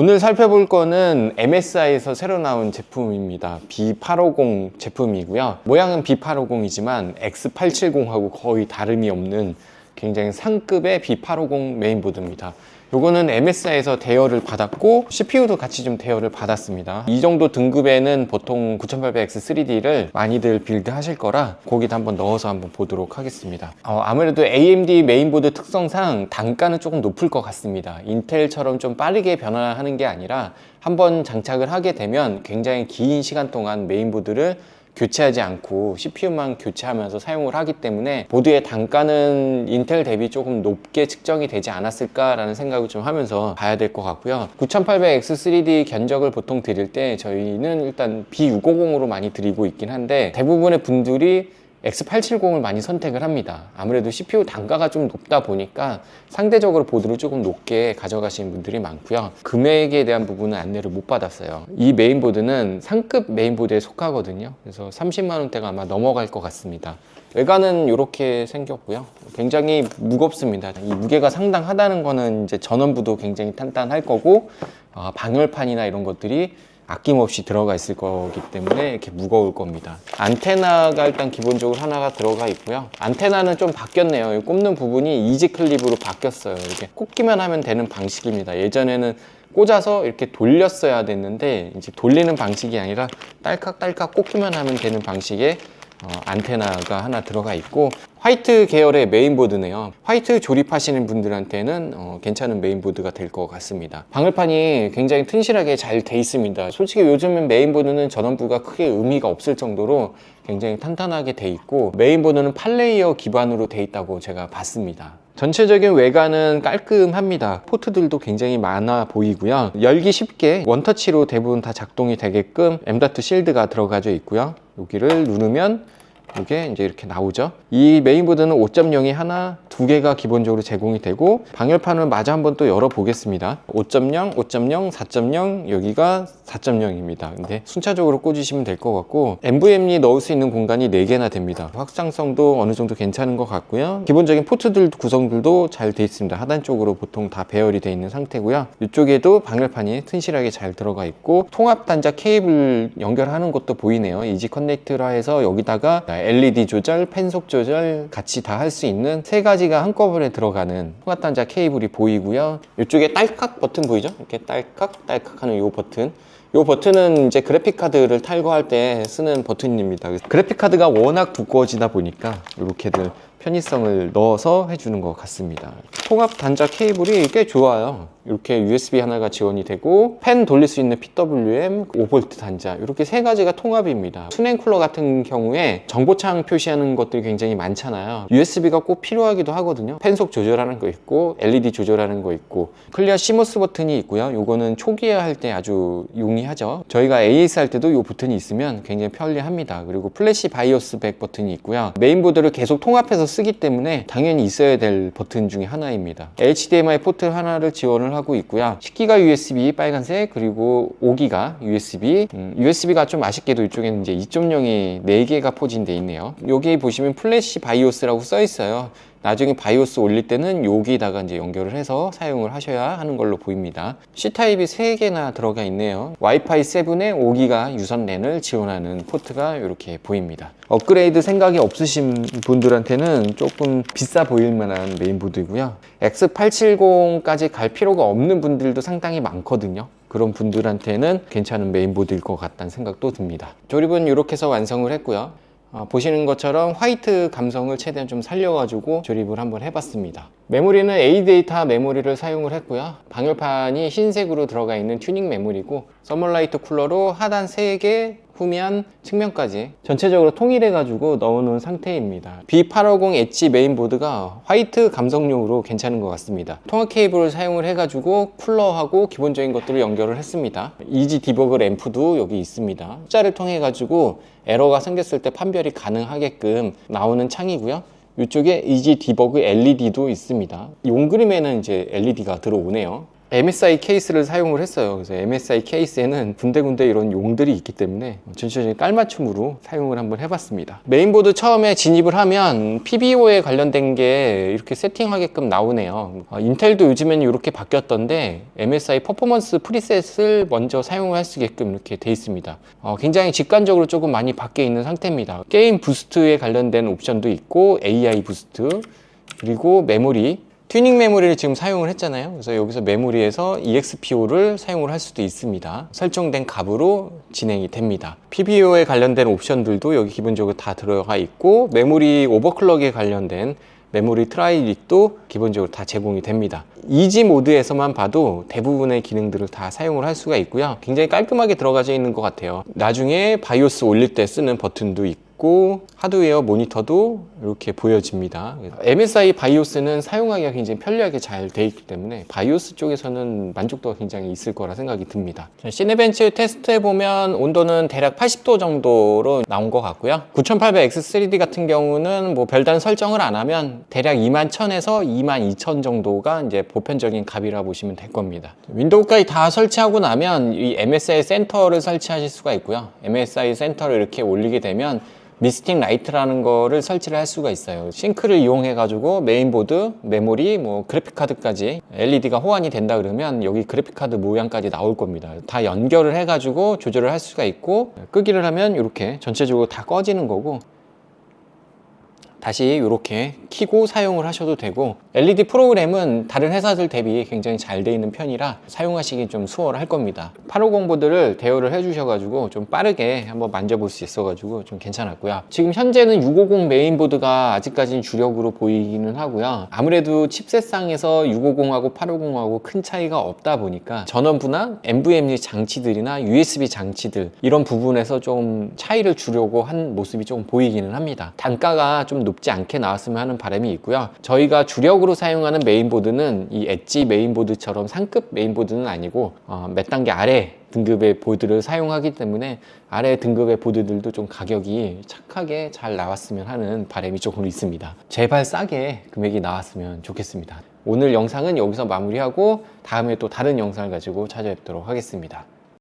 오늘 살펴볼 거는 MSI에서 새로 나온 제품입니다. B850 제품이고요. 모양은 B850이지만 X870하고 거의 다름이 없는 굉장히 상급의 B850 메인보드입니다. 요거는 MSI에서 대여를 받았고 CPU도 같이 좀 대여를 받았습니다. 이 정도 등급에는 보통 9800X3D를 많이들 빌드 하실 거라 거기다 한번 넣어서 한번 보도록 하겠습니다. 아무래도 AMD 메인보드 특성상 단가는 조금 높을 것 같습니다. 인텔처럼 좀 빠르게 변화하는 게 아니라 한번 장착을 하게 되면 굉장히 긴 시간 동안 메인보드를 교체하지 않고 CPU만 교체하면서 사용을 하기 때문에 보드의 단가는 인텔 대비 조금 높게 측정이 되지 않았을까라는 생각을 좀 하면서 봐야 될 것 같고요. 9800X3D 견적을 보통 드릴 때 저희는 일단 B650으로 많이 드리고 있긴 한데 대부분의 분들이 X870을 많이 선택을 합니다. 아무래도 CPU 단가가 좀 높다 보니까 상대적으로 보드를 조금 높게 가져가시는 분들이 많고요. 금액에 대한 부분은 안내를 못 받았어요. 이 메인보드는 상급 메인보드에 속하거든요. 그래서 30만 원대가 아마 넘어갈 것 같습니다. 외관은 이렇게 생겼고요. 굉장히 무겁습니다. 이 무게가 상당하다는 거는 이제 전원부도 굉장히 탄탄할 거고 방열판이나 이런 것들이 아낌없이 들어가 있을 거기 때문에 이렇게 무거울 겁니다. 안테나가 일단 기본적으로 하나가 들어가 있고요. 안테나는 좀 바뀌었네요. 이 꼽는 부분이 이지 클립으로 바뀌었어요. 이렇게 꽂기만 하면 되는 방식입니다. 예전에는 꽂아서 이렇게 돌렸어야 됐는데 이제 돌리는 방식이 아니라 딸깍딸깍 꽂기만 하면 되는 방식의 안테나가 하나 들어가 있고 화이트 계열의 메인보드네요. 화이트 조립하시는 분들한테는 괜찮은 메인보드가 될 것 같습니다. 방열판이 굉장히 튼실하게 잘 돼 있습니다. 솔직히 요즘은 메인보드는 전원부가 크게 의미가 없을 정도로 굉장히 탄탄하게 돼 있고 메인보드는 8레이어 기반으로 돼 있다고 제가 봤습니다. 전체적인 외관은 깔끔합니다. 포트들도 굉장히 많아 보이고요. 열기 쉽게 원터치로 대부분 다 작동이 되게끔 M.2 실드가 들어가져 있고요. 여기를 누르면 이게 이제 이렇게 나오죠. 이 메인보드는 5.0이 하나, 두 개가 기본적으로 제공이 되고 방열판을 마저 한번 또 열어 보겠습니다. 5.0, 5.0, 4.0 여기가 4.0입니다. 근데 순차적으로 꽂으시면 될 것 같고 NVMe 넣을 수 있는 공간이 4개나 됩니다. 확장성도 어느 정도 괜찮은 것 같고요. 기본적인 포트들 구성들도 잘 돼 있습니다. 하단 쪽으로 보통 다 배열이 돼 있는 상태고요. 이쪽에도 방열판이 튼실하게 잘 들어가 있고 통합 단자 케이블 연결하는 것도 보이네요. 이지 커넥트라 해서 여기다가 LED 조절, 펜속 조절 같이 다 할 수 있는 세 가지가 한꺼번에 들어가는 통합 단자 케이블이 보이고요. 이쪽에 딸깍 버튼 보이죠? 이렇게 딸깍 딸깍 하는 이 버튼. 이 버튼은 이제 그래픽카드를 탈거할 때 쓰는 버튼입니다. 그래픽카드가 워낙 두꺼워지다 보니까 이렇게들 편의성을 넣어서 해주는 것 같습니다. 통합 단자 케이블이 꽤 좋아요. 이렇게 USB 하나가 지원이 되고 펜 돌릴 수 있는 PWM, 5V 단자 이렇게 세 가지가 통합입니다. 수냉 쿨러 같은 경우에 정보창 표시하는 것들이 굉장히 많잖아요. USB가 꼭 필요하기도 하거든요. 펜속 조절하는 거 있고 LED 조절하는 거 있고 클리어 시모스 버튼이 있고요. 요거는 초기화 할 때 아주 용이하죠. 저희가 AS 할 때도 이 버튼이 있으면 굉장히 편리합니다. 그리고 플래시 바이오스 백 버튼이 있고요. 메인보드를 계속 통합해서 쓰기 때문에 당연히 있어야 될 버튼 중에 하나입니다. HDMI 포트 하나를 지원을 하고 있고요. 10기가 USB 빨간색 그리고 5기가 USB USB가 좀 아쉽게도 이쪽에는 이제 2.0이 4개가 포진되어 있네요. 여기 보시면 플래시 바이오스라고 써 있어요. 나중에 바이오스 올릴 때는 여기다가 이제 연결을 해서 사용을 하셔야 하는 걸로 보입니다. C타입이 3개나 들어가 있네요. 와이파이 7에 5기가 유선 랜을 지원하는 포트가 이렇게 보입니다. 업그레이드 생각이 없으신 분들한테는 조금 비싸 보일 만한 메인보드이고요. X870까지 갈 필요가 없는 분들도 상당히 많거든요. 그런 분들한테는 괜찮은 메인보드일 것 같다는 생각도 듭니다. 조립은 이렇게 해서 완성을 했고요. 보시는 것처럼 화이트 감성을 최대한 좀 살려가지고 조립을 한번 해봤습니다. 메모리는 ADATA 메모리를 사용을 했고요. 방열판이 흰색으로 들어가 있는 튜닝 메모리고 서멀라이트 쿨러로 하단 3개, 후면, 측면까지 전체적으로 통일해가지고 넣어놓은 상태입니다. B850 엣지 메인보드가 화이트 감성용으로 괜찮은 것 같습니다. 통합 케이블을 사용을 해가지고 쿨러하고 기본적인 것들을 연결을 했습니다. 이지 디버그 램프도 여기 있습니다. 숫자를 통해 가지고 에러가 생겼을 때 판별이 가능하게끔 나오는 창이고요. 이쪽에 이지 디버그 LED도 있습니다. 용 그림에는 이제 LED가 들어오네요. MSI 케이스를 사용을 했어요. 그래서 MSI 케이스에는 군데군데 이런 용들이 있기 때문에 전체적인 깔맞춤으로 사용을 한번 해봤습니다. 메인보드 처음에 진입을 하면 PBO에 관련된 게 이렇게 세팅하게끔 나오네요. 인텔도 요즘에는 이렇게 바뀌었던데 MSI 퍼포먼스 프리셋을 먼저 사용할 수 있게끔 이렇게 돼 있습니다. 굉장히 직관적으로 조금 많이 바뀌어 있는 상태입니다. 게임 부스트에 관련된 옵션도 있고 AI 부스트, 그리고 메모리, 튜닝 메모리를 지금 사용을 했잖아요. 그래서 여기서 메모리에서 EXPO를 사용을 할 수도 있습니다. 설정된 값으로 진행이 됩니다. PBO에 관련된 옵션들도 여기 기본적으로 다 들어가 있고, 메모리 오버클럭에 관련된 메모리 트라이릭도 기본적으로 다 제공이 됩니다. 이지 모드에서만 봐도 대부분의 기능들을 다 사용을 할 수가 있고요. 굉장히 깔끔하게 들어가져 있는 것 같아요. 나중에 바이오스 올릴 때 쓰는 버튼도 있고, 하드웨어 모니터도 이렇게 보여집니다. MSI 바이오스는 사용하기가 굉장히 편리하게 잘 되어 있기 때문에 바이오스 쪽에서는 만족도가 굉장히 있을 거라 생각이 듭니다. 시네벤치 테스트해보면 온도는 대략 80도 정도로 나온 것 같고요. 9800X3D 같은 경우는 뭐 별다른 설정을 안 하면 대략 21000에서 22000 정도가 이제 보편적인 값이라 보시면 될 겁니다. 윈도우까지 다 설치하고 나면 이 MSI 센터를 설치하실 수가 있고요. MSI 센터를 이렇게 올리게 되면 미스틱 라이트라는 거를 설치를 할 수가 있어요. 싱크를 이용해 가지고 메인보드, 메모리, 뭐 그래픽카드까지 LED가 호환이 된다 그러면 여기 그래픽카드 모양까지 나올 겁니다. 다 연결을 해 가지고 조절을 할 수가 있고, 끄기를 하면 이렇게 전체적으로 다 꺼지는 거고, 다시 이렇게 켜고 사용을 하셔도 되고, LED 프로그램은 다른 회사들 대비 굉장히 잘 돼 있는 편이라 사용하시기 좀 수월할 겁니다. 850 보드를 대여를 해 주셔가지고 좀 빠르게 한번 만져볼 수 있어가지고 좀 괜찮았고요. 지금 현재는 650 메인보드가 아직까지는 주력으로 보이기는 하고요. 아무래도 칩셋상에서 650하고 850하고 큰 차이가 없다 보니까 전원부나 NVMe 장치들이나 USB 장치들 이런 부분에서 좀 차이를 주려고 한 모습이 좀 보이기는 합니다. 단가가 좀 높지 않게 나왔으면 하는 바람이 있고요. 저희가 주력으로 사용하는 메인보드는 이 엣지 메인보드처럼 상급 메인보드는 아니고 몇 단계 아래 등급의 보드를 사용하기 때문에 아래 등급의 보드들도 좀 가격이 착하게 잘 나왔으면 하는 바람이 조금 있습니다. 제발 싸게 금액이 나왔으면 좋겠습니다. 오늘 영상은 여기서 마무리하고 다음에 또 다른 영상을 가지고 찾아뵙도록 하겠습니다.